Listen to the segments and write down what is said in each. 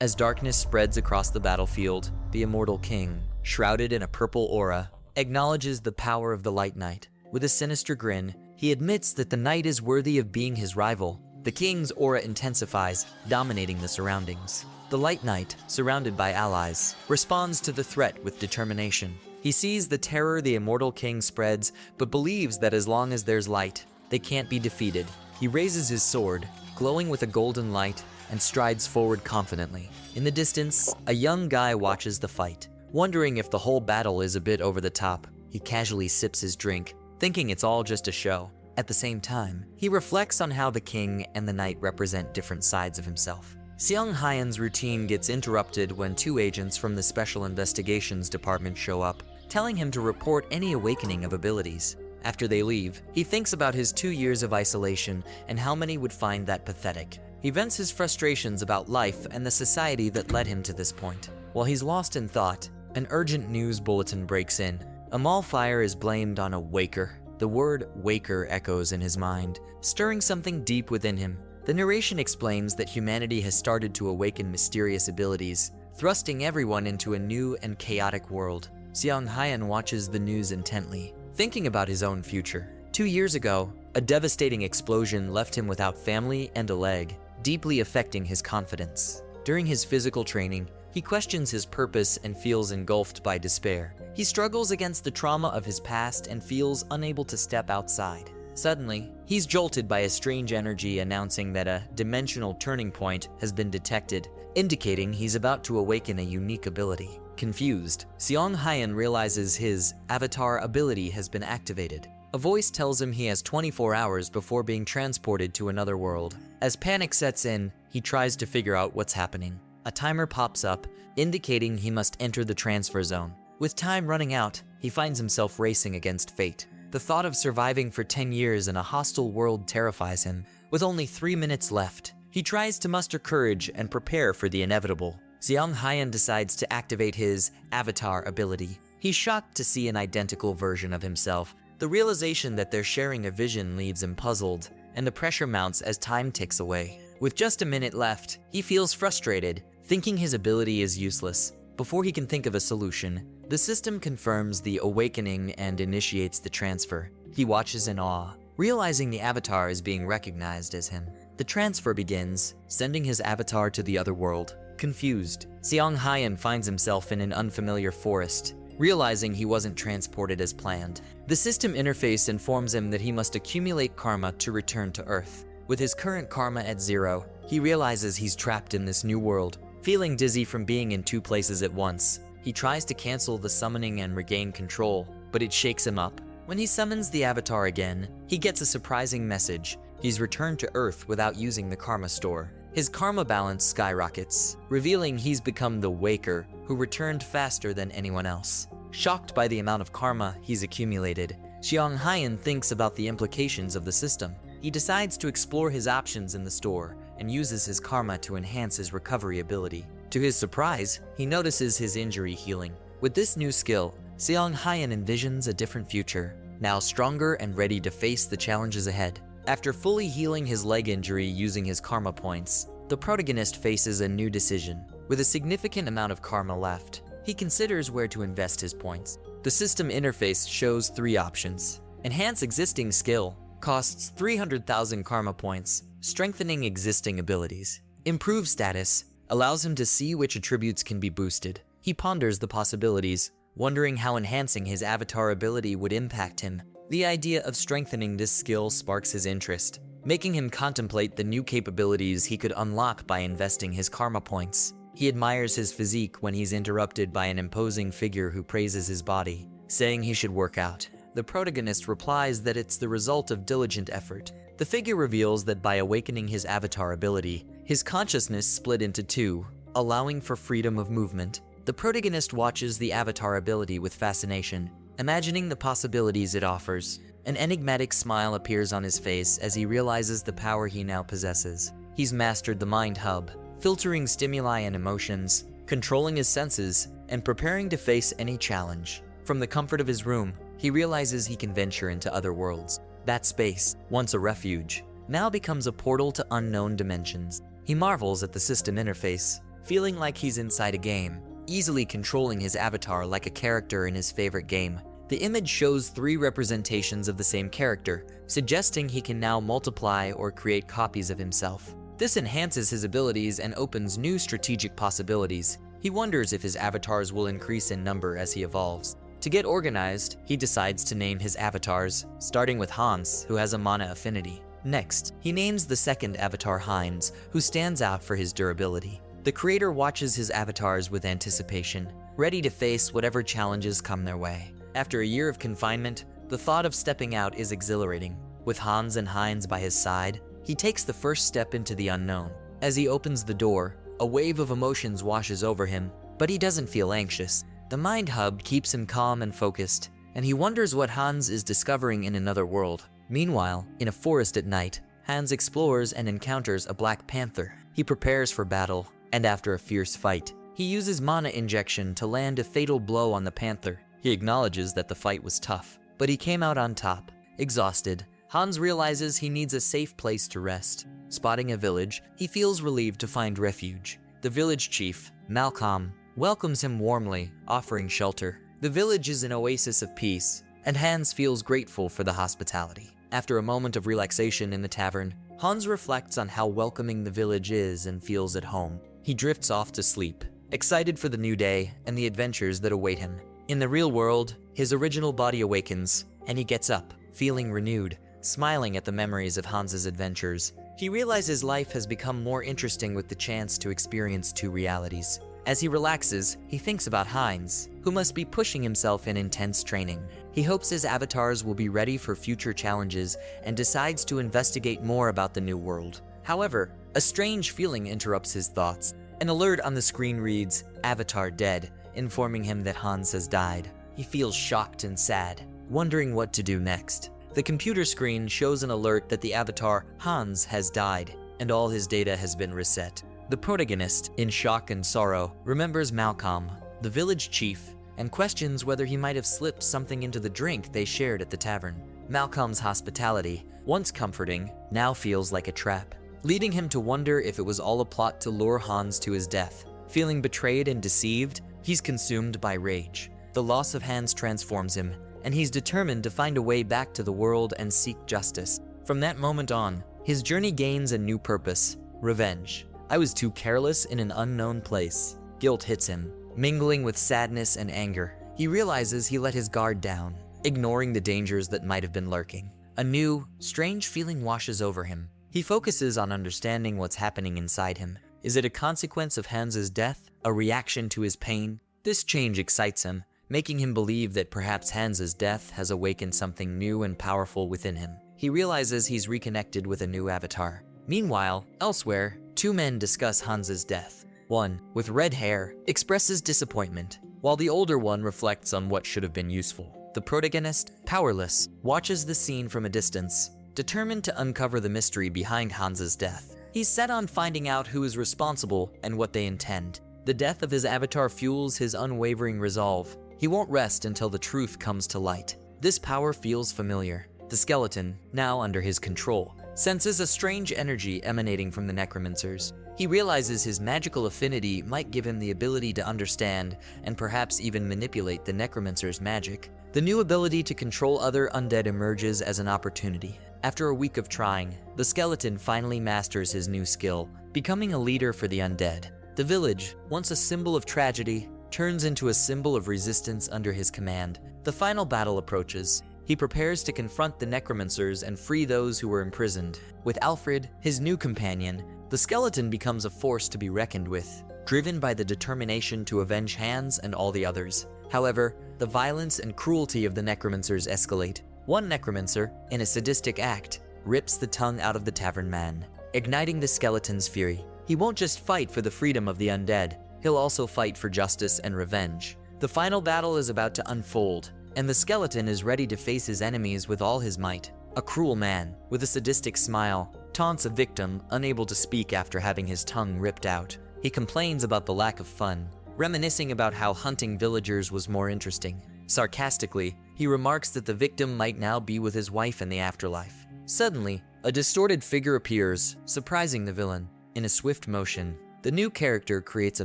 As darkness spreads across the battlefield, the immortal king, shrouded in a purple aura, acknowledges the power of the Light Knight. With a sinister grin, he admits that the knight is worthy of being his rival. The king's aura intensifies, dominating the surroundings. The Light Knight, surrounded by allies, responds to the threat with determination. He sees the terror the immortal king spreads, but believes that as long as there's light, they can't be defeated. He raises his sword, glowing with a golden light, and strides forward confidently. In the distance, a young guy watches the fight. Wondering if the whole battle is a bit over the top, he casually sips his drink, thinking it's all just a show. At the same time, he reflects on how the king and the knight represent different sides of himself. Seong Hyan's routine gets interrupted when two agents from the Special Investigations Department show up, telling him to report any awakening of abilities. After they leave, he thinks about his 2 years of isolation and how many would find that pathetic. He vents his frustrations about life and the society that led him to this point. While he's lost in thought, an urgent news bulletin breaks in. A mall fire is blamed on a waker. The word waker echoes in his mind, stirring something deep within him. The narration explains that humanity has started to awaken mysterious abilities, thrusting everyone into a new and chaotic world. Seong Hyan watches the news intently, thinking about his own future. 2 years ago, a devastating explosion left him without family and a leg, deeply affecting his confidence. During his physical training, he questions his purpose and feels engulfed by despair. He struggles against the trauma of his past and feels unable to step outside. Suddenly, he's jolted by a strange energy announcing that a dimensional turning point has been detected, indicating he's about to awaken a unique ability. Confused, Seong Hyan realizes his avatar ability has been activated. A voice tells him he has 24 hours before being transported to another world. As panic sets in, he tries to figure out what's happening. A timer pops up, indicating he must enter the transfer zone. With time running out, he finds himself racing against fate. The thought of surviving for 10 years in a hostile world terrifies him. With only 3 minutes left, he tries to muster courage and prepare for the inevitable. Seong Hyan decides to activate his avatar ability. He's shocked to see an identical version of himself. The realization that they're sharing a vision leaves him puzzled, and the pressure mounts as time ticks away. With just a minute left, he feels frustrated, thinking his ability is useless. Before he can think of a solution, the system confirms the awakening and initiates the transfer. He watches in awe, realizing the avatar is being recognized as him. The transfer begins, sending his avatar to the other world. Confused, Seong Hyan finds himself in an unfamiliar forest, realizing he wasn't transported as planned. The system interface informs him that he must accumulate karma to return to Earth. With his current karma at 0, he realizes he's trapped in this new world. Feeling dizzy from being in 2 places at once, he tries to cancel the summoning and regain control, but it shakes him up. When he summons the avatar again, he gets a surprising message. He's returned to Earth without using the karma store. His karma balance skyrockets, revealing he's become the Waker, who returned faster than anyone else. Shocked by the amount of karma he's accumulated, Seong Hyan thinks about the implications of the system. He decides to explore his options in the store and uses his karma to enhance his recovery ability. To his surprise, he notices his injury healing. With this new skill, Seong Hyan envisions a different future, now stronger and ready to face the challenges ahead. After fully healing his leg injury using his karma points, the protagonist faces a new decision. With a significant amount of karma left, he considers where to invest his points. The system interface shows 3 options. Enhance existing skill, costs 300,000 karma points, strengthening existing abilities. Improve status, allows him to see which attributes can be boosted. He ponders the possibilities, wondering how enhancing his avatar ability would impact him. The idea of strengthening this skill sparks his interest, making him contemplate the new capabilities he could unlock by investing his karma points. He admires his physique when he's interrupted by an imposing figure who praises his body, saying he should work out. The protagonist replies that it's the result of diligent effort. The figure reveals that by awakening his avatar ability, his consciousness split into 2, allowing for freedom of movement. The protagonist watches the avatar ability with fascination, imagining the possibilities it offers. An enigmatic smile appears on his face as he realizes the power he now possesses. He's mastered the mind hub, filtering stimuli and emotions, controlling his senses, and preparing to face any challenge. From the comfort of his room, he realizes he can venture into other worlds. That space, once a refuge, now becomes a portal to unknown dimensions. He marvels at the system interface, feeling like he's inside a game, easily controlling his avatar like a character in his favorite game. The image shows 3 representations of the same character, suggesting he can now multiply or create copies of himself. This enhances his abilities and opens new strategic possibilities. He wonders if his avatars will increase in number as he evolves. To get organized, he decides to name his avatars, starting with Hans, who has a mana affinity. Next, he names the second avatar Heinz, who stands out for his durability. The creator watches his avatars with anticipation, ready to face whatever challenges come their way. After a year of confinement, the thought of stepping out is exhilarating. With Hans and Heinz by his side, he takes the first step into the unknown. As he opens the door, a wave of emotions washes over him, but he doesn't feel anxious. The mind hub keeps him calm and focused, and he wonders what Hans is discovering in another world. Meanwhile, in a forest at night, Hans explores and encounters a black panther. He prepares for battle, and after a fierce fight, he uses mana injection to land a fatal blow on the panther. He acknowledges that the fight was tough, but he came out on top. Exhausted, Hans realizes he needs a safe place to rest. Spotting a village, he feels relieved to find refuge. The village chief, Malcolm, welcomes him warmly, offering shelter. The village is an oasis of peace, and Hans feels grateful for the hospitality. After a moment of relaxation in the tavern, Hans reflects on how welcoming the village is and feels at home. He drifts off to sleep, excited for the new day and the adventures that await him. In the real world, his original body awakens, and he gets up, feeling renewed, smiling at the memories of Hans's adventures. He realizes life has become more interesting with the chance to experience 2 realities. As he relaxes, he thinks about Heinz, who must be pushing himself in intense training. He hopes his avatars will be ready for future challenges and decides to investigate more about the new world. However, a strange feeling interrupts his thoughts. An alert on the screen reads, "Avatar dead," informing him that Hans has died. He feels shocked and sad, wondering what to do next. The computer screen shows an alert that the avatar Hans has died, and all his data has been reset. The protagonist, in shock and sorrow, remembers Malcolm, the village chief, and questions whether he might have slipped something into the drink they shared at the tavern. Malcolm's hospitality, once comforting, now feels like a trap, leading him to wonder if it was all a plot to lure Hans to his death. Feeling betrayed and deceived, he's consumed by rage. The loss of Hans transforms him, and he's determined to find a way back to the world and seek justice. From that moment on, his journey gains a new purpose: revenge. I was too careless in an unknown place. Guilt hits him, mingling with sadness and anger. He realizes he let his guard down, ignoring the dangers that might have been lurking. A new, strange feeling washes over him. He focuses on understanding what's happening inside him. Is it a consequence of Hans's death? A reaction to his pain? This change excites him, making him believe that perhaps Hans's death has awakened something new and powerful within him. He realizes he's reconnected with a new avatar. Meanwhile, elsewhere, 2 men discuss Hans's death. One, with red hair, expresses disappointment, while the older one reflects on what should have been useful. The protagonist, powerless, watches the scene from a distance, determined to uncover the mystery behind Hans's death. He's set on finding out who is responsible and what they intend. The death of his avatar fuels his unwavering resolve. He won't rest until the truth comes to light. This power feels familiar. The skeleton, now under his control, senses a strange energy emanating from the necromancers. He realizes his magical affinity might give him the ability to understand and perhaps even manipulate the necromancer's magic. The new ability to control other undead emerges as an opportunity. After a week of trying, the skeleton finally masters his new skill, becoming a leader for the undead. The village, once a symbol of tragedy, turns into a symbol of resistance under his command. The final battle approaches. He prepares to confront the necromancers and free those who were imprisoned. With Alfred, his new companion, the skeleton becomes a force to be reckoned with, driven by the determination to avenge Hans and all the others. However, the violence and cruelty of the necromancers escalate. One necromancer, in a sadistic act, rips the tongue out of the tavern man, igniting the skeleton's fury. He won't just fight for the freedom of the undead, he'll also fight for justice and revenge. The final battle is about to unfold, and the skeleton is ready to face his enemies with all his might. A cruel man, with a sadistic smile, taunts a victim unable to speak after having his tongue ripped out. He complains about the lack of fun, reminiscing about how hunting villagers was more interesting. Sarcastically, he remarks that the victim might now be with his wife in the afterlife. Suddenly, a distorted figure appears, surprising the villain. In a swift motion, The new character creates a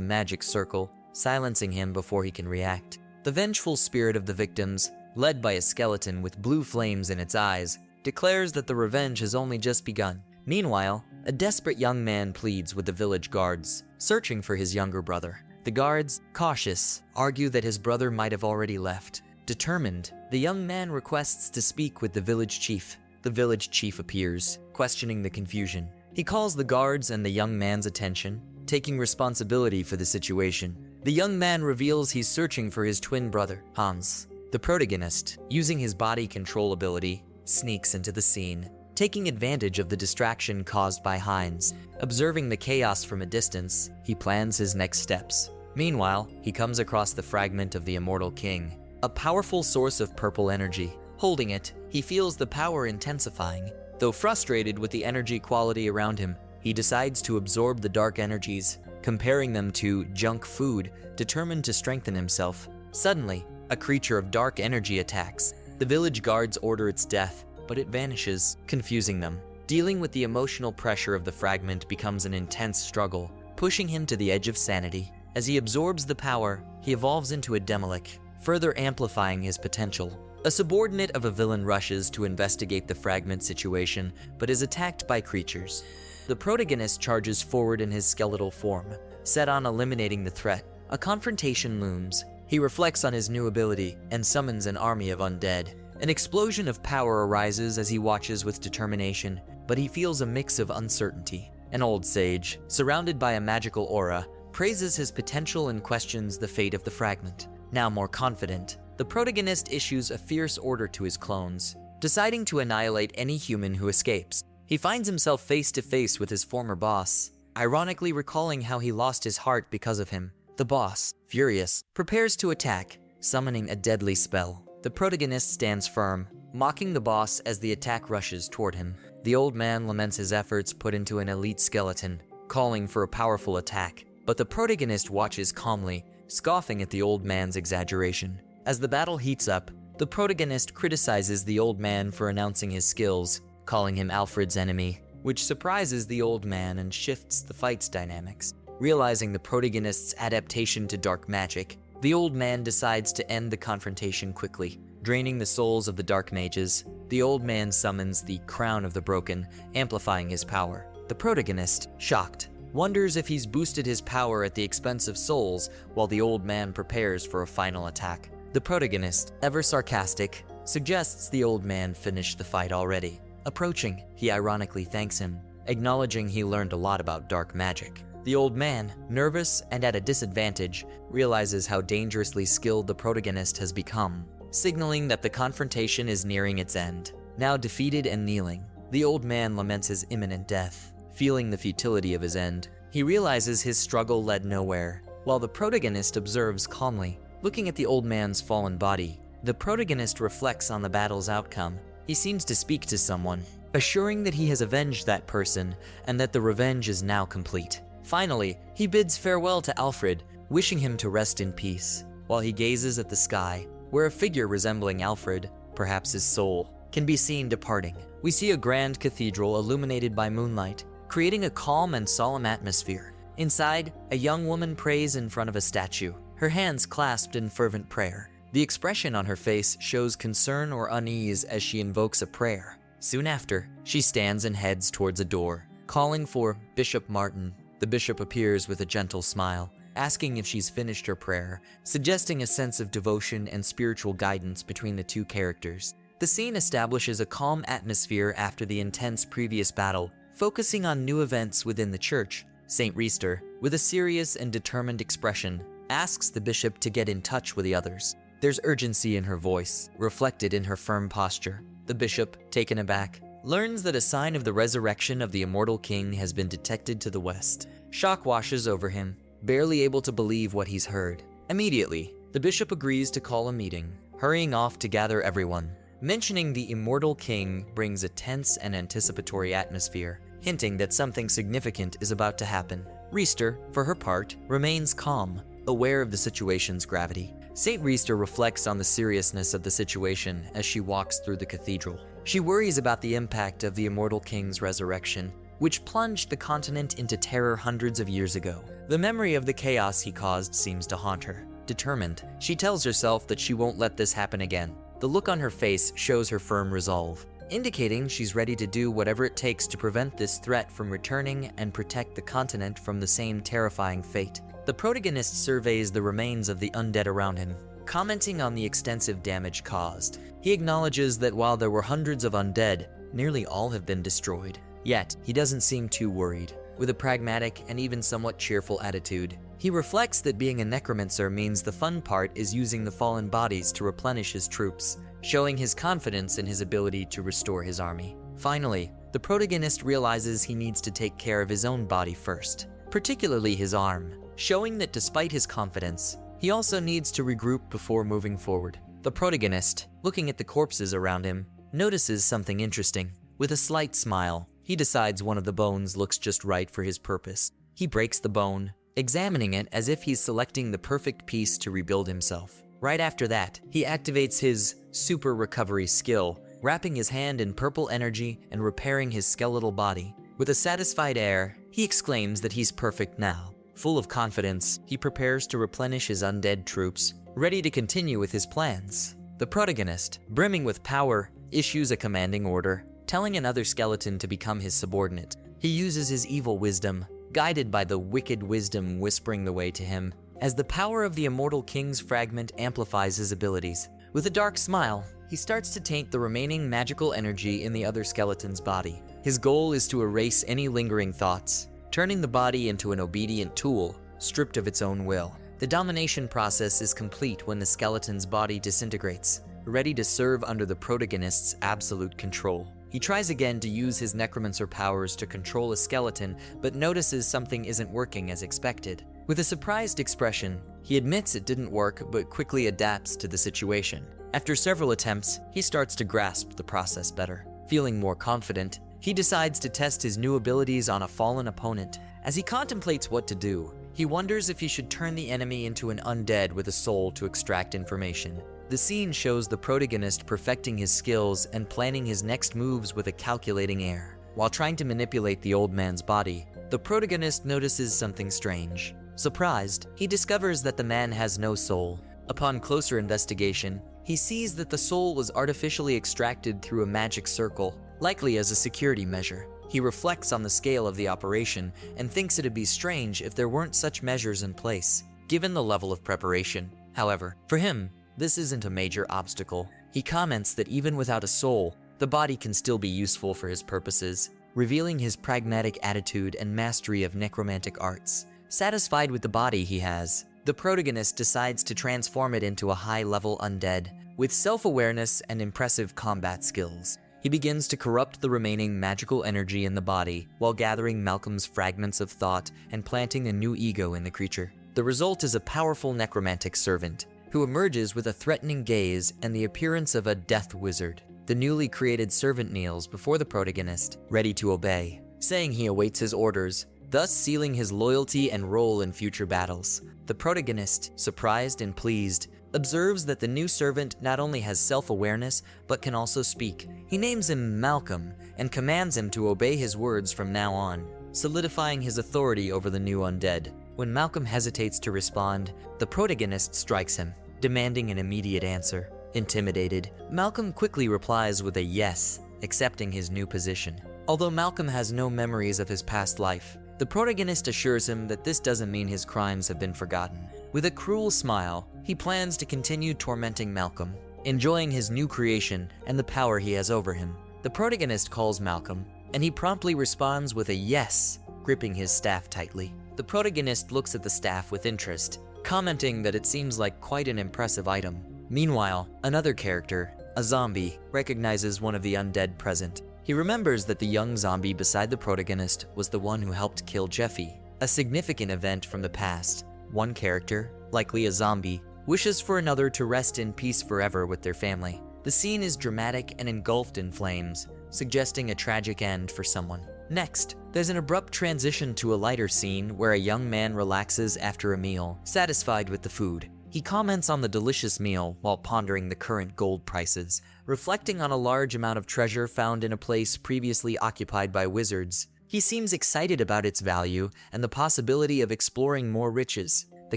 magic circle, silencing him before he can react. The vengeful spirit of the victims, led by a skeleton with blue flames in its eyes, declares that the revenge has only just begun. Meanwhile, a desperate young man pleads with the village guards, searching for his younger brother. The guards, cautious, argue that his brother might have already left. Determined, the young man requests to speak with the village chief. The village chief appears, questioning the confusion. He calls the guards and the young man's attention, taking responsibility for the situation. The young man reveals he's searching for his twin brother, Hans. The protagonist, using his body control ability, sneaks into the scene, taking advantage of the distraction caused by Heinz. Observing the chaos from a distance, he plans his next steps. Meanwhile, he comes across the fragment of the Immortal King, a powerful source of purple energy. Holding it, he feels the power intensifying. Though frustrated with the energy quality around him, he decides to absorb the dark energies, comparing them to junk food, determined to strengthen himself. Suddenly, a creature of dark energy attacks. The village guards order its death, but it vanishes, confusing them. Dealing with the emotional pressure of the fragment becomes an intense struggle, pushing him to the edge of sanity. As he absorbs the power, he evolves into a demolic, further amplifying his potential. A subordinate of a villain rushes to investigate the fragment situation, but is attacked by creatures. The protagonist charges forward in his skeletal form, set on eliminating the threat. A confrontation looms. He reflects on his new ability and summons an army of undead. An explosion of power arises as he watches with determination, but he feels a mix of uncertainty. An old sage, surrounded by a magical aura, praises his potential and questions the fate of the fragment. Now more confident, the protagonist issues a fierce order to his clones, deciding to annihilate any human who escapes. He finds himself face to face with his former boss, ironically recalling how he lost his heart because of him. The boss, furious, prepares to attack, summoning a deadly spell. The protagonist stands firm, mocking the boss as the attack rushes toward him. The old man laments his efforts put into an elite skeleton, calling for a powerful attack, but the protagonist watches calmly, scoffing at the old man's exaggeration. As the battle heats up, the protagonist criticizes the old man for announcing his skills, calling him Alfred's enemy, which surprises the old man and shifts the fight's dynamics. Realizing the protagonist's adaptation to dark magic, the old man decides to end the confrontation quickly. Draining the souls of the dark mages, the old man summons the Crown of the Broken, amplifying his power. The protagonist, shocked, wonders if he's boosted his power at the expense of souls while the old man prepares for a final attack. The protagonist, ever sarcastic, suggests the old man finish the fight already. Approaching, he ironically thanks him, acknowledging he learned a lot about dark magic. The old man, nervous and at a disadvantage, realizes how dangerously skilled the protagonist has become, signaling that the confrontation is nearing its end. Now defeated and kneeling, the old man laments his imminent death. Feeling the futility of his end, he realizes his struggle led nowhere, while the protagonist observes calmly. Looking at the old man's fallen body, the protagonist reflects on the battle's outcome. He seems to speak to someone, assuring that he has avenged that person and that the revenge is now complete. Finally, he bids farewell to Alfred, wishing him to rest in peace, while he gazes at the sky, where a figure resembling Alfred, perhaps his soul, can be seen departing. We see a grand cathedral illuminated by moonlight, creating a calm and solemn atmosphere. Inside, a young woman prays in front of a statue, her hands clasped in fervent prayer. The expression on her face shows concern or unease as she invokes a prayer. Soon after, she stands and heads towards a door, calling for Bishop Martin. The bishop appears with a gentle smile, asking if she's finished her prayer, suggesting a sense of devotion and spiritual guidance between the two characters. The scene establishes a calm atmosphere after the intense previous battle, focusing on new events within the church. Saint Reister, with a serious and determined expression, asks the bishop to get in touch with the others. There's urgency in her voice, reflected in her firm posture. The bishop, taken aback, learns that a sign of the resurrection of the Immortal King has been detected to the west. Shock washes over him, barely able to believe what he's heard. Immediately, the bishop agrees to call a meeting, hurrying off to gather everyone. Mentioning the Immortal King brings a tense and anticipatory atmosphere, hinting that something significant is about to happen. Reister, for her part, remains calm, aware of the situation's gravity. Saint Reister reflects on the seriousness of the situation as she walks through the cathedral. She worries about the impact of the Immortal King's resurrection, which plunged the continent into terror hundreds of years ago. The memory of the chaos he caused seems to haunt her. Determined, she tells herself that she won't let this happen again. The look on her face shows her firm resolve, indicating she's ready to do whatever it takes to prevent this threat from returning and protect the continent from the same terrifying fate. The protagonist surveys the remains of the undead around him, commenting on the extensive damage caused. He acknowledges that while there were hundreds of undead, nearly all have been destroyed. Yet, he doesn't seem too worried. With a pragmatic and even somewhat cheerful attitude, he reflects that being a necromancer means the fun part is using the fallen bodies to replenish his troops, showing his confidence in his ability to restore his army. Finally, the protagonist realizes he needs to take care of his own body first, particularly his arm, showing that despite his confidence, he also needs to regroup before moving forward. The protagonist, looking at the corpses around him, notices something interesting. With a slight smile, he decides one of the bones looks just right for his purpose. He breaks the bone, examining it as if he's selecting the perfect piece to rebuild himself. Right after that, he activates his super recovery skill, wrapping his hand in purple energy and repairing his skeletal body. With a satisfied air, he exclaims that he's perfect now. Full of confidence, he prepares to replenish his undead troops, ready to continue with his plans. The protagonist, brimming with power, issues a commanding order, telling another skeleton to become his subordinate. He uses his evil wisdom, guided by the wicked wisdom whispering the way to him, as the power of the immortal king's fragment amplifies his abilities. With a dark smile, he starts to taint the remaining magical energy in the other skeleton's body. His goal is to erase any lingering thoughts, turning the body into an obedient tool, stripped of its own will. The domination process is complete when the skeleton's body disintegrates, ready to serve under the protagonist's absolute control. He tries again to use his necromancer powers to control a skeleton, but notices something isn't working as expected. With a surprised expression, he admits it didn't work but quickly adapts to the situation. After several attempts, he starts to grasp the process better. Feeling more confident, he decides to test his new abilities on a fallen opponent. As he contemplates what to do, he wonders if he should turn the enemy into an undead with a soul to extract information. The scene shows the protagonist perfecting his skills and planning his next moves with a calculating air. While trying to manipulate the old man's body, the protagonist notices something strange. Surprised, he discovers that the man has no soul. Upon closer investigation, he sees that the soul was artificially extracted through a magic circle, likely as a security measure. He reflects on the scale of the operation and thinks it'd be strange if there weren't such measures in place, given the level of preparation. However, for him, this isn't a major obstacle. He comments that even without a soul, the body can still be useful for his purposes, revealing his pragmatic attitude and mastery of necromantic arts. Satisfied with the body he has, the protagonist decides to transform it into a high-level undead, with self-awareness and impressive combat skills. He begins to corrupt the remaining magical energy in the body while gathering Malcolm's fragments of thought and planting a new ego in the creature. The result is a powerful necromantic servant, who emerges with a threatening gaze and the appearance of a death wizard. The newly created servant kneels before the protagonist, ready to obey, saying he awaits his orders, thus sealing his loyalty and role in future battles. The protagonist, surprised and pleased, observes that the new servant not only has self-awareness, but can also speak. He names him Malcolm and commands him to obey his words from now on, solidifying his authority over the new undead. When Malcolm hesitates to respond, the protagonist strikes him, demanding an immediate answer. Intimidated, Malcolm quickly replies with a yes, accepting his new position. Although Malcolm has no memories of his past life, the protagonist assures him that this doesn't mean his crimes have been forgotten. With a cruel smile, he plans to continue tormenting Malcolm, enjoying his new creation and the power he has over him. The protagonist calls Malcolm, and he promptly responds with a yes, gripping his staff tightly. The protagonist looks at the staff with interest, commenting that it seems like quite an impressive item. Meanwhile, another character, a zombie, recognizes one of the undead present. He remembers that the young zombie beside the protagonist was the one who helped kill Jeffy, a significant event from the past. One character, likely a zombie, wishes for another to rest in peace forever with their family. The scene is dramatic and engulfed in flames, suggesting a tragic end for someone. Next, there's an abrupt transition to a lighter scene where a young man relaxes after a meal, satisfied with the food. He comments on the delicious meal while pondering the current gold prices, reflecting on a large amount of treasure found in a place previously occupied by wizards. He seems excited about its value and the possibility of exploring more riches. The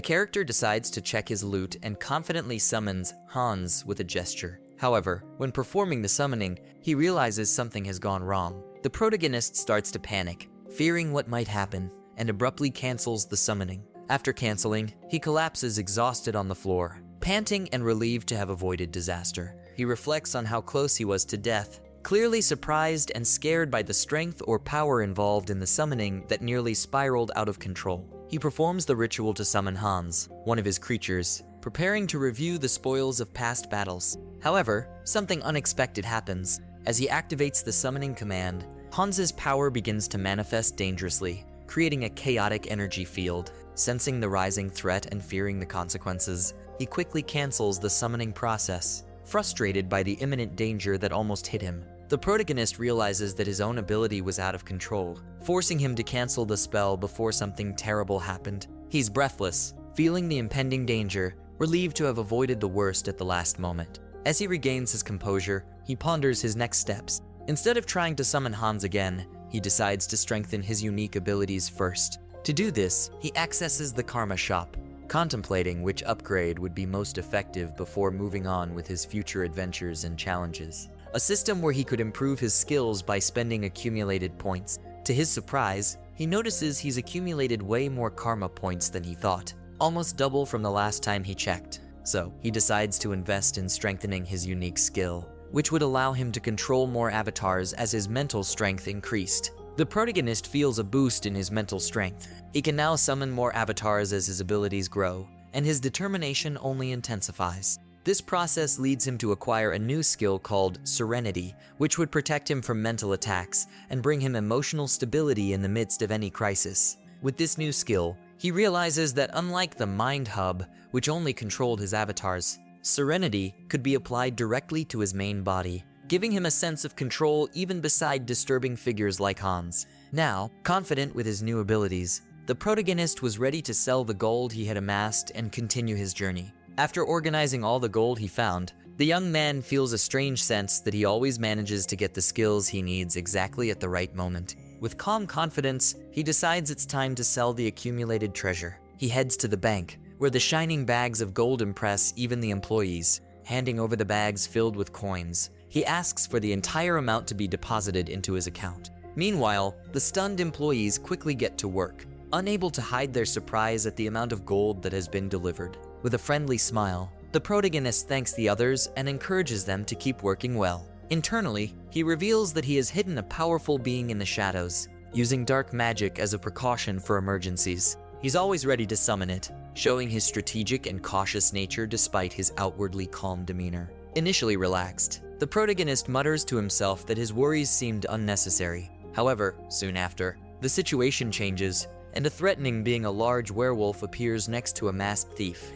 character decides to check his loot and confidently summons Hans with a gesture. However, when performing the summoning, he realizes something has gone wrong. The protagonist starts to panic, fearing what might happen, and abruptly cancels the summoning. After canceling, he collapses exhausted on the floor, panting and relieved to have avoided disaster. He reflects on how close he was to death, clearly surprised and scared by the strength or power involved in the summoning that nearly spiraled out of control. He performs the ritual to summon Hans, one of his creatures, preparing to review the spoils of past battles. However, something unexpected happens. As he activates the summoning command, Hans's power begins to manifest dangerously, creating a chaotic energy field. Sensing the rising threat and fearing the consequences, he quickly cancels the summoning process, frustrated by the imminent danger that almost hit him. The protagonist realizes that his own ability was out of control, forcing him to cancel the spell before something terrible happened. He's breathless, feeling the impending danger, relieved to have avoided the worst at the last moment. As he regains his composure, he ponders his next steps. Instead of trying to summon Hans again, he decides to strengthen his unique abilities first. To do this, he accesses the Karma Shop, contemplating which upgrade would be most effective before moving on with his future adventures and challenges. A system where he could improve his skills by spending accumulated points. To his surprise, he notices he's accumulated way more karma points than he thought, almost double from the last time he checked. So, he decides to invest in strengthening his unique skill, which would allow him to control more avatars as his mental strength increased. The protagonist feels a boost in his mental strength. He can now summon more avatars as his abilities grow, and his determination only intensifies. This process leads him to acquire a new skill called Serenity, which would protect him from mental attacks and bring him emotional stability in the midst of any crisis. With this new skill, he realizes that unlike the Mind Hub, which only controlled his avatars, Serenity could be applied directly to his main body, giving him a sense of control even beside disturbing figures like Hans. Now, confident with his new abilities, the protagonist was ready to sell the gold he had amassed and continue his journey. After organizing all the gold he found, the young man feels a strange sense that he always manages to get the skills he needs exactly at the right moment. With calm confidence, he decides it's time to sell the accumulated treasure. He heads to the bank, where the shining bags of gold impress even the employees. Handing over the bags filled with coins, he asks for the entire amount to be deposited into his account. Meanwhile, the stunned employees quickly get to work, unable to hide their surprise at the amount of gold that has been delivered. With a friendly smile, the protagonist thanks the others and encourages them to keep working well. Internally, he reveals that he has hidden a powerful being in the shadows, using dark magic as a precaution for emergencies. He's always ready to summon it, showing his strategic and cautious nature despite his outwardly calm demeanor. Initially relaxed, the protagonist mutters to himself that his worries seemed unnecessary. However, soon after, the situation changes, and a threatening being a large werewolf appears next to a masked thief.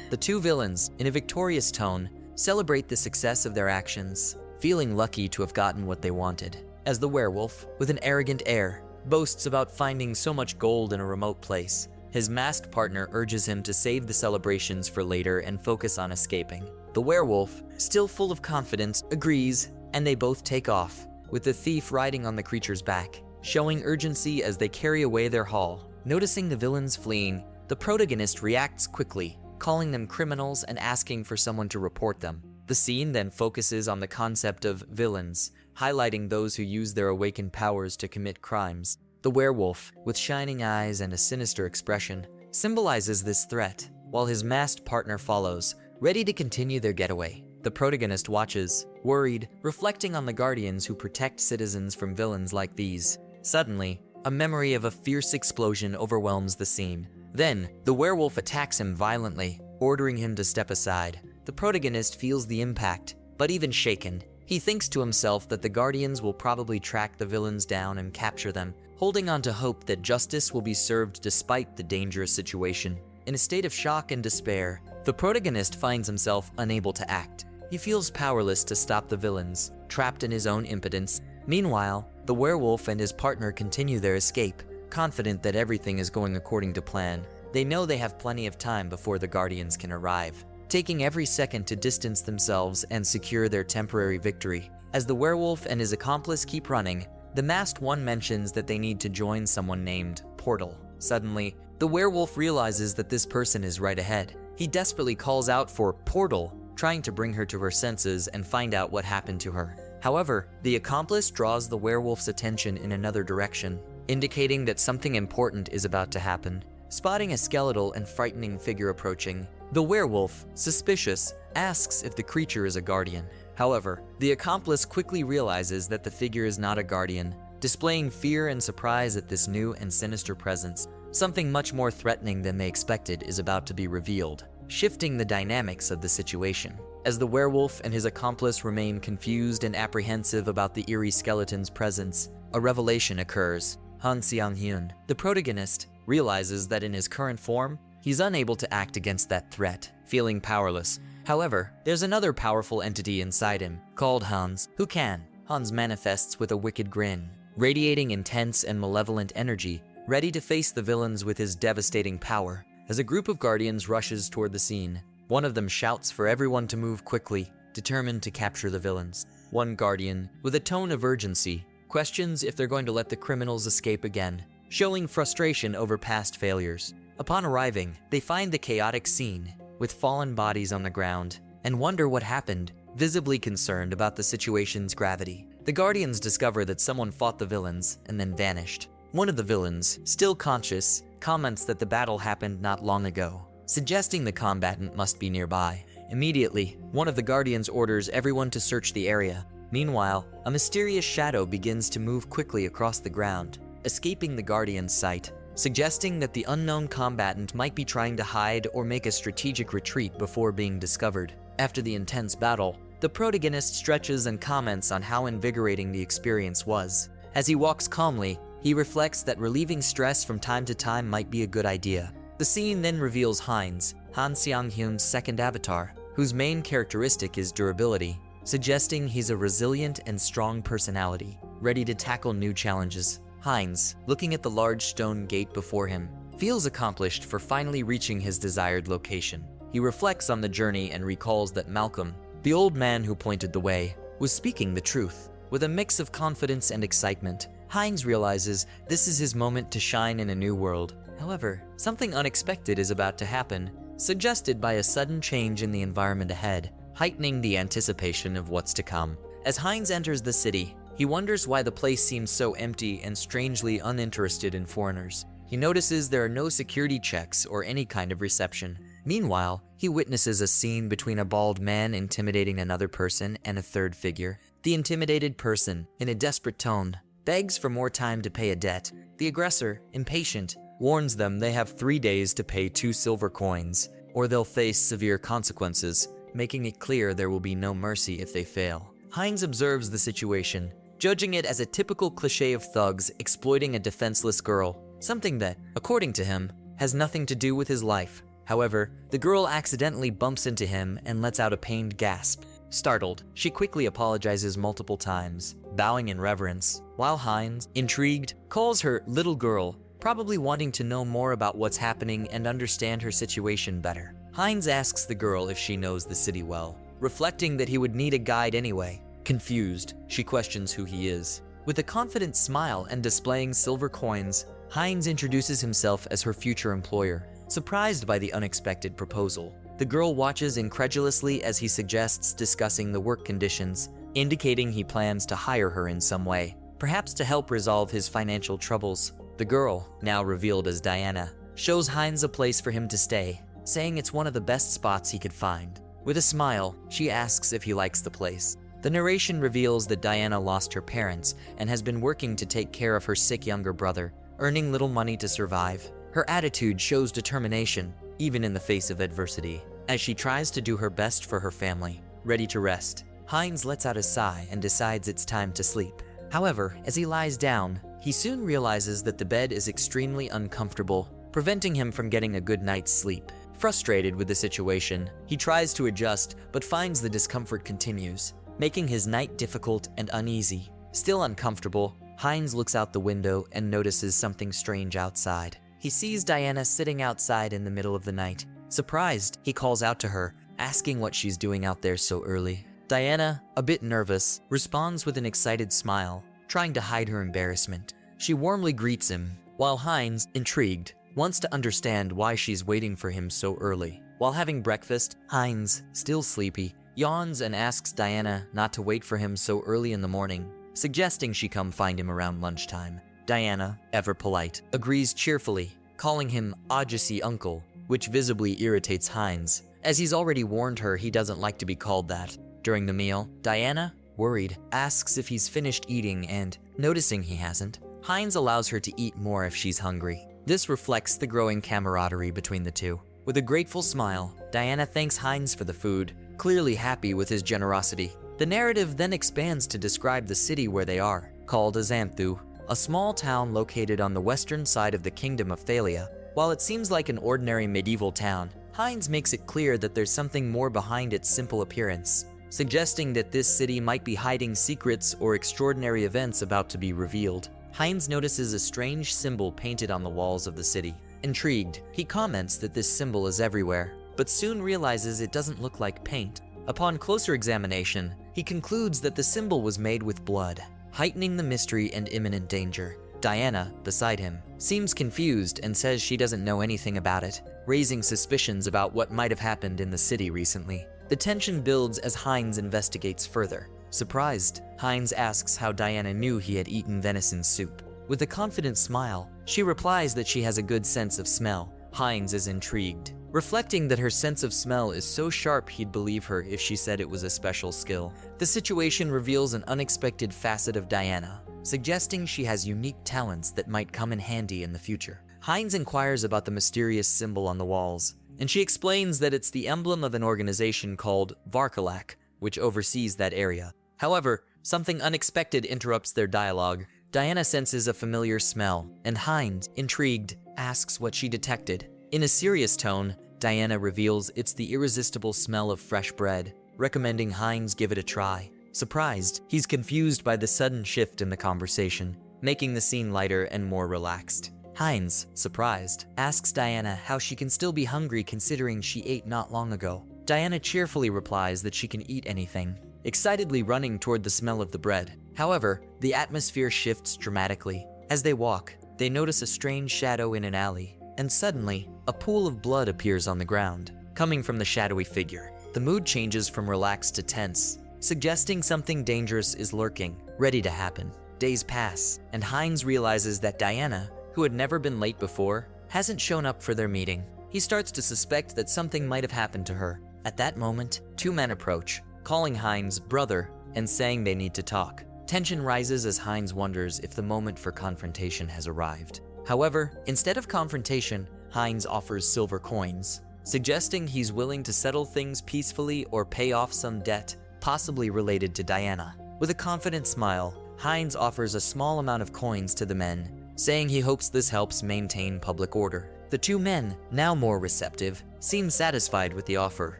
The two villains, in a victorious tone, celebrate the success of their actions, feeling lucky to have gotten what they wanted. As the werewolf, with an arrogant air, boasts about finding so much gold in a remote place, his masked partner urges him to save the celebrations for later and focus on escaping. The werewolf, still full of confidence, agrees, and they both take off, with the thief riding on the creature's back, showing urgency as they carry away their haul. Noticing the villains fleeing, the protagonist reacts quickly, calling them criminals and asking for someone to report them. The scene then focuses on the concept of villains, highlighting those who use their awakened powers to commit crimes. The werewolf, with shining eyes and a sinister expression, symbolizes this threat, while his masked partner follows, ready to continue their getaway. The protagonist watches, worried, reflecting on the guardians who protect citizens from villains like these. Suddenly, a memory of a fierce explosion overwhelms the scene. Then, the werewolf attacks him violently, ordering him to step aside. The protagonist feels the impact, but even shaken, he thinks to himself that the guardians will probably track the villains down and capture them, holding on to hope that justice will be served despite the dangerous situation. In a state of shock and despair, the protagonist finds himself unable to act. He feels powerless to stop the villains, trapped in his own impotence. Meanwhile, the werewolf and his partner continue their escape, confident that everything is going according to plan. They know they have plenty of time before the guardians can arrive, taking every second to distance themselves and secure their temporary victory. As the werewolf and his accomplice keep running, The masked one mentions that they need to join someone named Portal. Suddenly, the werewolf realizes that this person is right ahead. He desperately calls out for Portal, trying to bring her to her senses and find out what happened to her. However, the accomplice draws the werewolf's attention in another direction, indicating that something important is about to happen. Spotting a skeletal and frightening figure approaching, the werewolf, suspicious, asks if the creature is a guardian. However, the accomplice quickly realizes that the figure is not a guardian, displaying fear and surprise at this new and sinister presence. Something much more threatening than they expected is about to be revealed, shifting the dynamics of the situation. As the werewolf and his accomplice remain confused and apprehensive about the eerie skeleton's presence, a revelation occurs. Han Seong-hyun, the protagonist, realizes that in his current form, he's unable to act against that threat, feeling powerless. However, there's another powerful entity inside him, called Hans, who can. Hans manifests with a wicked grin, radiating intense and malevolent energy, ready to face the villains with his devastating power. As a group of guardians rushes toward the scene, one of them shouts for everyone to move quickly, determined to capture the villains. One guardian, with a tone of urgency, questions if they're going to let the criminals escape again, showing frustration over past failures. Upon arriving, they find the chaotic scene, with fallen bodies on the ground, and wonder what happened, visibly concerned about the situation's gravity. The guardians discover that someone fought the villains and then vanished. One of the villains, still conscious, comments that the battle happened not long ago, suggesting the combatant must be nearby. Immediately, one of the guardians orders everyone to search the area. Meanwhile, a mysterious shadow begins to move quickly across the ground, escaping the guardian's sight, suggesting that the unknown combatant might be trying to hide or make a strategic retreat before being discovered. After the intense battle, the protagonist stretches and comments on how invigorating the experience was. As he walks calmly, he reflects that relieving stress from time to time might be a good idea. The scene then reveals Heinz, Han Seong-hyun's second avatar, whose main characteristic is durability, suggesting he's a resilient and strong personality, ready to tackle new challenges. Heinz, looking at the large stone gate before him, feels accomplished for finally reaching his desired location. He reflects on the journey and recalls that Malcolm, the old man who pointed the way, was speaking the truth. With a mix of confidence and excitement, Heinz realizes this is his moment to shine in a new world. However, something unexpected is about to happen, suggested by a sudden change in the environment ahead, heightening the anticipation of what's to come. As Heinz enters the city, he wonders why the place seems so empty and strangely uninterested in foreigners. He notices there are no security checks or any kind of reception. Meanwhile, he witnesses a scene between a bald man intimidating another person and a third figure. The intimidated person, in a desperate tone, begs for more time to pay a debt. The aggressor, impatient, warns them they have 3 days to pay 2 silver coins, or they'll face severe consequences, making it clear there will be no mercy if they fail. Heinz observes the situation, judging it as a typical cliché of thugs exploiting a defenseless girl, something that, according to him, has nothing to do with his life. However, the girl accidentally bumps into him and lets out a pained gasp. Startled, she quickly apologizes multiple times, bowing in reverence, while Heinz, intrigued, calls her little girl, probably wanting to know more about what's happening and understand her situation better. Heinz asks the girl if she knows the city well, reflecting that he would need a guide anyway. Confused, she questions who he is. With a confident smile and displaying silver coins, Heinz introduces himself as her future employer. Surprised by the unexpected proposal, the girl watches incredulously as he suggests discussing the work conditions, indicating he plans to hire her in some way, perhaps to help resolve his financial troubles. The girl, now revealed as Diana, shows Heinz a place for him to stay, saying it's one of the best spots he could find. With a smile, she asks if he likes the place. The narration reveals that Diana lost her parents and has been working to take care of her sick younger brother, earning little money to survive. Her attitude shows determination, even in the face of adversity, as she tries to do her best for her family. Ready to rest, Heinz lets out a sigh and decides it's time to sleep. However, as he lies down, he soon realizes that the bed is extremely uncomfortable, preventing him from getting a good night's sleep. Frustrated with the situation, he tries to adjust but finds the discomfort continues, making his night difficult and uneasy. Still uncomfortable, Heinz looks out the window and notices something strange outside. He sees Diana sitting outside in the middle of the night. Surprised, he calls out to her, asking what she's doing out there so early. Diana, a bit nervous, responds with an excited smile, trying to hide her embarrassment. She warmly greets him, while Heinz, intrigued, wants to understand why she's waiting for him so early. While having breakfast, Heinz, still sleepy, yawns and asks Diana not to wait for him so early in the morning, suggesting she come find him around lunchtime. Diana, ever polite, agrees cheerfully, calling him Ajasi uncle, which visibly irritates Heinz, as he's already warned her he doesn't like to be called that. During the meal, Diana, worried, asks if he's finished eating and, noticing he hasn't, Heinz allows her to eat more if she's hungry. This reflects the growing camaraderie between the two. With a grateful smile, Diana thanks Heinz for the food, clearly happy with his generosity. The narrative then expands to describe the city where they are, called Azanthu, a small town located on the western side of the kingdom of Thalia. While it seems like an ordinary medieval town, Heinz makes it clear that there's something more behind its simple appearance, suggesting that this city might be hiding secrets or extraordinary events about to be revealed. Heinz notices a strange symbol painted on the walls of the city. Intrigued, he comments that this symbol is everywhere, but soon realizes it doesn't look like paint. Upon closer examination, he concludes that the symbol was made with blood, heightening the mystery and imminent danger. Diana, beside him, seems confused and says she doesn't know anything about it, raising suspicions about what might have happened in the city recently. The tension builds as Heinz investigates further. Surprised, Heinz asks how Diana knew he had eaten venison soup. With a confident smile, she replies that she has a good sense of smell. Heinz is intrigued, reflecting that her sense of smell is so sharp he'd believe her if she said it was a special skill. The situation reveals an unexpected facet of Diana, suggesting she has unique talents that might come in handy in the future. Heinz inquires about the mysterious symbol on the walls, and she explains that it's the emblem of an organization called Varkalak, which oversees that area. However, something unexpected interrupts their dialogue. Diana senses a familiar smell, and Heinz, intrigued, asks what she detected. In a serious tone, Diana reveals it's the irresistible smell of fresh bread, recommending Heinz give it a try. Surprised, he's confused by the sudden shift in the conversation, making the scene lighter and more relaxed. Heinz, surprised, asks Diana how she can still be hungry considering she ate not long ago. Diana cheerfully replies that she can eat anything, excitedly running toward the smell of the bread. However, the atmosphere shifts dramatically. As they walk, they notice a strange shadow in an alley, and suddenly, a pool of blood appears on the ground, coming from the shadowy figure. The mood changes from relaxed to tense, suggesting something dangerous is lurking, ready to happen. Days pass, and Heinz realizes that Diana, who had never been late before, hasn't shown up for their meeting. He starts to suspect that something might have happened to her. At that moment, two men approach, calling Heinz brother and saying they need to talk. Tension rises as Heinz wonders if the moment for confrontation has arrived. However, instead of confrontation, Heinz offers silver coins, suggesting he's willing to settle things peacefully or pay off some debt, possibly related to Diana. With a confident smile, Heinz offers a small amount of coins to the men, saying he hopes this helps maintain public order. The two men, now more receptive, seem satisfied with the offer,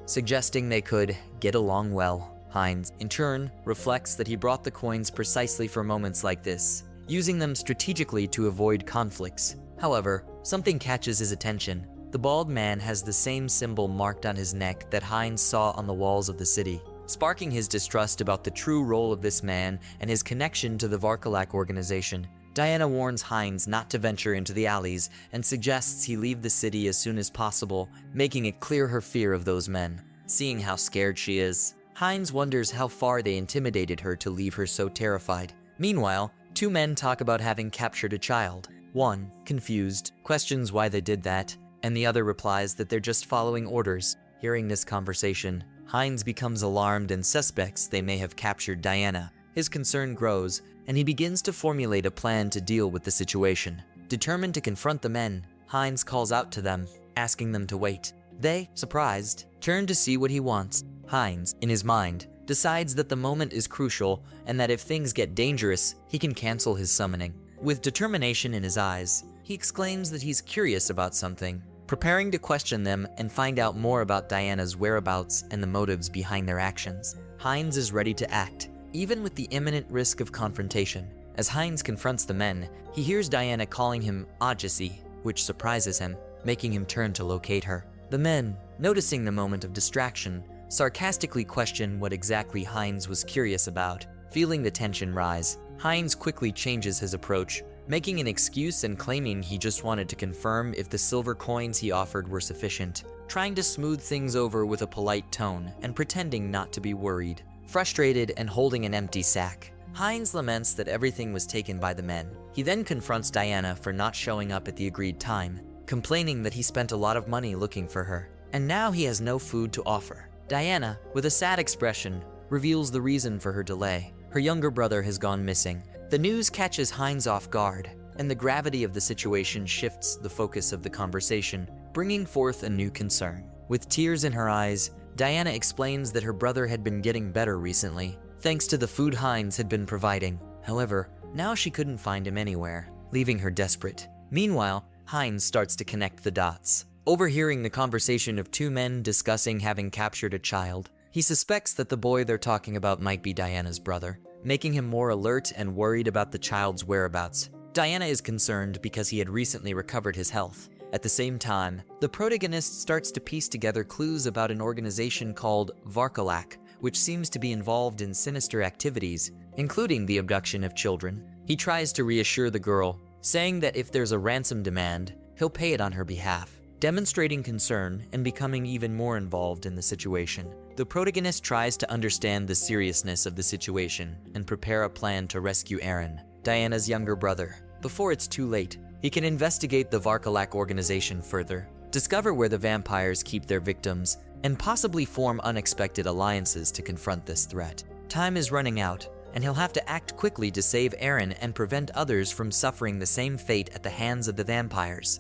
suggesting they could get along well. Heinz, in turn, reflects that he brought the coins precisely for moments like this, using them strategically to avoid conflicts. However, something catches his attention. The bald man has the same symbol marked on his neck that Heinz saw on the walls of the city, sparking his distrust about the true role of this man and his connection to the Varkalak organization. Diana warns Heinz not to venture into the alleys and suggests he leave the city as soon as possible, making it clear her fear of those men. Seeing how scared she is, Heinz wonders how far they intimidated her to leave her so terrified. Meanwhile, two men talk about having captured a child. One, confused, questions why they did that, and the other replies that they're just following orders. Hearing this conversation, Heinz becomes alarmed and suspects they may have captured Diana. His concern grows, and he begins to formulate a plan to deal with the situation. Determined to confront the men, Heinz calls out to them, asking them to wait. They, surprised, turn to see what he wants. Heinz, in his mind, decides that the moment is crucial and that if things get dangerous, he can cancel his summoning. With determination in his eyes, he exclaims that he's curious about something, preparing to question them and find out more about Diana's whereabouts and the motives behind their actions. Heinz is ready to act, even with the imminent risk of confrontation. As Heinz confronts the men, he hears Diana calling him Ajasi, which surprises him, making him turn to locate her. The men, noticing the moment of distraction, sarcastically question what exactly Heinz was curious about. Feeling the tension rise, Heinz quickly changes his approach, making an excuse and claiming he just wanted to confirm if the silver coins he offered were sufficient, trying to smooth things over with a polite tone and pretending not to be worried. Frustrated and holding an empty sack, Heinz laments that everything was taken by the men. He then confronts Diana for not showing up at the agreed time, complaining that he spent a lot of money looking for her, and now he has no food to offer. Diana, with a sad expression, reveals the reason for her delay. Her younger brother has gone missing. The news catches Heinz off guard, and the gravity of the situation shifts the focus of the conversation, bringing forth a new concern. With tears in her eyes, Diana explains that her brother had been getting better recently, thanks to the food Heinz had been providing. However, now she couldn't find him anywhere, leaving her desperate. Meanwhile, Heinz starts to connect the dots. Overhearing the conversation of two men discussing having captured a child, he suspects that the boy they're talking about might be Diana's brother, making him more alert and worried about the child's whereabouts. Diana is concerned because he had recently recovered his health. At the same time, the protagonist starts to piece together clues about an organization called Varkalak, which seems to be involved in sinister activities, including the abduction of children. He tries to reassure the girl, saying that if there's a ransom demand, he'll pay it on her behalf. Demonstrating concern and becoming even more involved in the situation, the protagonist tries to understand the seriousness of the situation and prepare a plan to rescue Aaron, Diana's younger brother. Before it's too late, he can investigate the Varkalak organization further, discover where the vampires keep their victims, and possibly form unexpected alliances to confront this threat. Time is running out, and he'll have to act quickly to save Aaron and prevent others from suffering the same fate at the hands of the vampires.